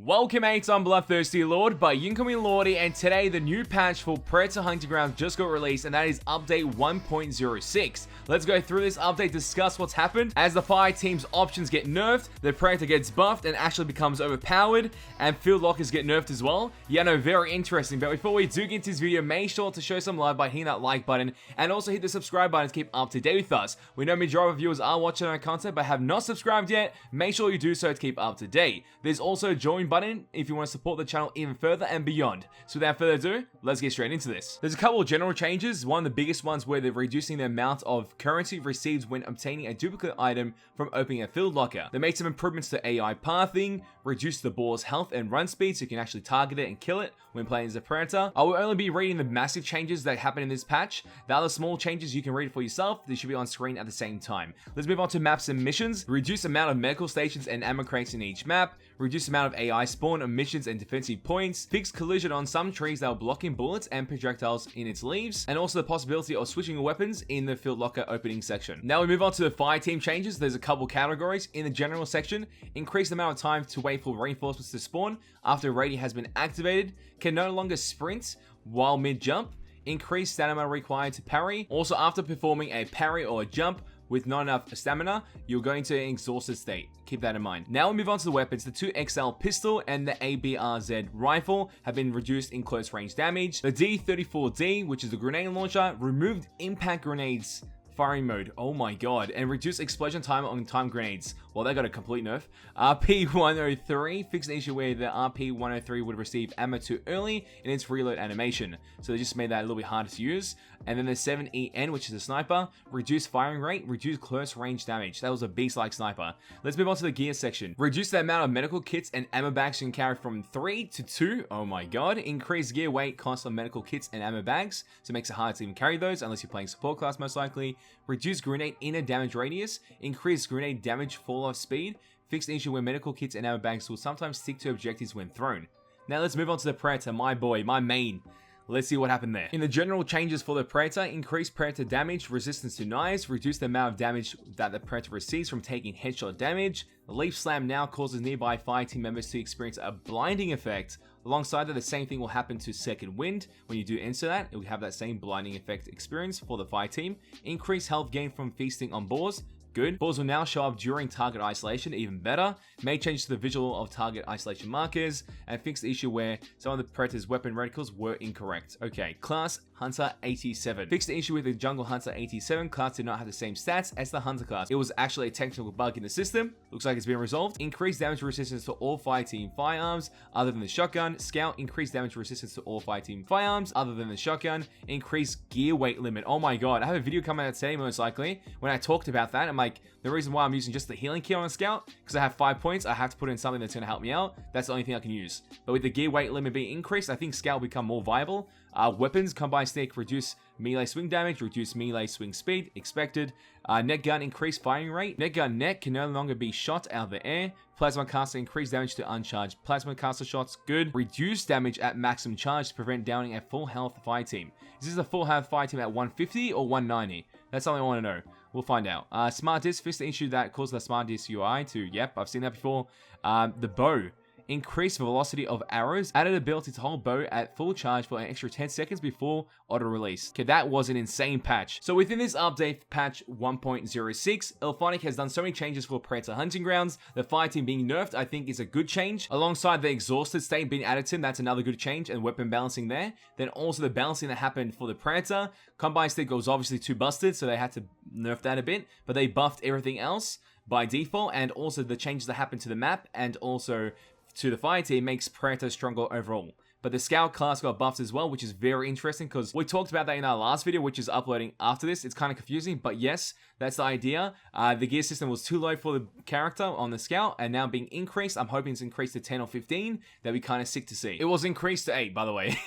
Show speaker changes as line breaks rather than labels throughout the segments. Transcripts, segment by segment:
Welcome mates, I'm Bloodthirsty Lord, but you can call me Lordy, and today the new patch for Predator Hunting Grounds just got released, and that is update 1.06. Let's go through this update, discuss what's happened. As the Fireteam's options get nerfed, the Predator gets buffed and actually becomes overpowered, and field lockers get nerfed as well. Yeah, no, very interesting. But before we do get into this video, make sure to show some love by hitting that like button, and also hit the subscribe button to keep up to date with us. We know majority of viewers are watching our content but have not subscribed yet. Make sure you do so to keep up to date. There's also a join button if you want to support the channel even further and beyond. So without further ado, let's get straight into this. There's a couple of general changes. One of the biggest ones where they're reducing the amount of currency received when obtaining a duplicate item from opening a field locker. They made some improvements to AI pathing, reduced the boar's health and run speed so you can actually target it and kill it when playing as a Predator. I will only be reading the massive changes that happen in this patch. The other small changes you can read for yourself. They should be on screen at the same time. Let's move on to maps and missions. Reduce amount of medical stations and ammo crates in each map. Reduce amount of AI spawn on missions and defensive points. Fix collision on some trees that are blocking bullets and projectiles in its leaves. And also the possibility of switching weapons in the field locker opening section. Now we move on to the Fireteam changes. There's a couple categories. In the general section, increase the amount of time to wait for reinforcements to spawn after a rating has been activated. Can no longer sprint while mid-jump. Increase stamina required to parry. Also, after performing a parry or a jump with not enough stamina, you're going to an exhausted state. Keep that in mind. Now we move on to the weapons. The 2XL pistol and the ABRZ rifle have been reduced in close range damage. The D34D, which is the grenade launcher, removed impact grenades firing mode. Oh my god. And reduce explosion time on time grenades. Well, they got a complete nerf. RP103 fixed an issue where the RP103 would receive ammo too early in its reload animation. So they just made that a little bit harder to use. And then the 7EN, which is a sniper, reduced firing rate, reduced close range damage. That was a beast-like sniper. Let's move on to the gear section. Reduce the amount of medical kits and ammo bags you can carry from 3 to 2. Oh my god. Increase gear weight cost on medical kits and ammo bags, so it makes it hard to even carry those unless you're playing support class most likely. Reduce grenade inner damage radius. Increase grenade damage fall off speed. Fix the issue where medical kits and ammo bags will sometimes stick to objectives when thrown. Now let's move on to the Predator, my boy, my main. Let's see what happened there. In the general changes for the Predator, increase Predator damage, resistance to knives, reduce the amount of damage that the Predator receives from taking headshot damage. The Leaf Slam now causes nearby Fireteam members to experience a blinding effect. Alongside that, the same thing will happen to Second Wind. When you do enter that, it will have that same blinding effect experience for the Fireteam. Increase health gain from feasting on boars. Good. Balls will now show up during target isolation, even better. Made changes to the visual of target isolation markers, and fix the issue where some of the Predator's weapon reticles were incorrect. Okay, class Hunter 87. Fix the issue with the Jungle Hunter 87 class did not have the same stats as the Hunter class. It was actually a technical bug in the system. Looks like it's been resolved. Increased damage resistance to all Fireteam firearms other than the shotgun. Scout, increased damage resistance to all Fireteam firearms other than the shotgun. Increased gear weight limit. Oh my god, I have a video coming out today most likely when I talked about that. I'm like, the reason why I'm using just the healing kit on a Scout, because I have 5 points, I have to put in something that's going to help me out. That's the only thing I can use. But with the gear weight limit being increased, I think Scout will become more viable. Weapons, combined stick, reduce melee swing damage, reduce melee swing speed, expected. Net gun, increased firing rate. Net gun net can no longer be shot out of the air. Plasma caster, increased damage to uncharged plasma caster shots. Good. Reduce damage at maximum charge to prevent downing a full health Fireteam. Is this a full health Fireteam at 150 or 190? That's something I want to know. We'll find out. Smart Disc, fix the issue that caused the Smart Disc UI to, yep, I've seen that before. The bow. Increased velocity of arrows, added ability to hold bow at full charge for an extra 10 seconds before auto release. Okay, that was an insane patch. So within this update, patch 1.06, Elphonic has done so many changes for Predator Hunting Grounds. The Fireteam being nerfed, I think, is a good change. Alongside the exhausted state being added to, that's another good change, and weapon balancing there. Then also the balancing that happened for the Predator. Combined stick was obviously too busted, so they had to nerf that a bit, but they buffed everything else by default, and also the changes that happened to the map, and also to the Fireteam makes Predator stronger overall. But the Scout class got buffed as well, which is very interesting because we talked about that in our last video, which is uploading after this. It's kind of confusing, but yes, that's the idea. The gear system was too low for the character on the Scout, and now being increased. I'm hoping it's increased to 10 or 15. That'd be kind of sick to see. It was increased to 8, by the way.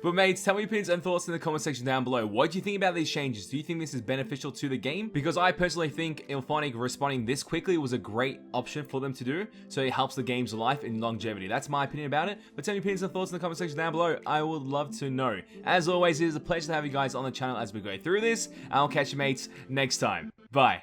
But mates, tell me your opinions and thoughts in the comment section down below. What do you think about these changes? Do you think this is beneficial to the game? Because I personally think Elphonic responding this quickly was a great option for them to do, so it helps the game's life and longevity. That's my opinion about it. But tell me your opinions and thoughts in the comment section down below. I would love to know. As always, it is a pleasure to have you guys on the channel as we go through this. I'll catch you mates next time. Bye.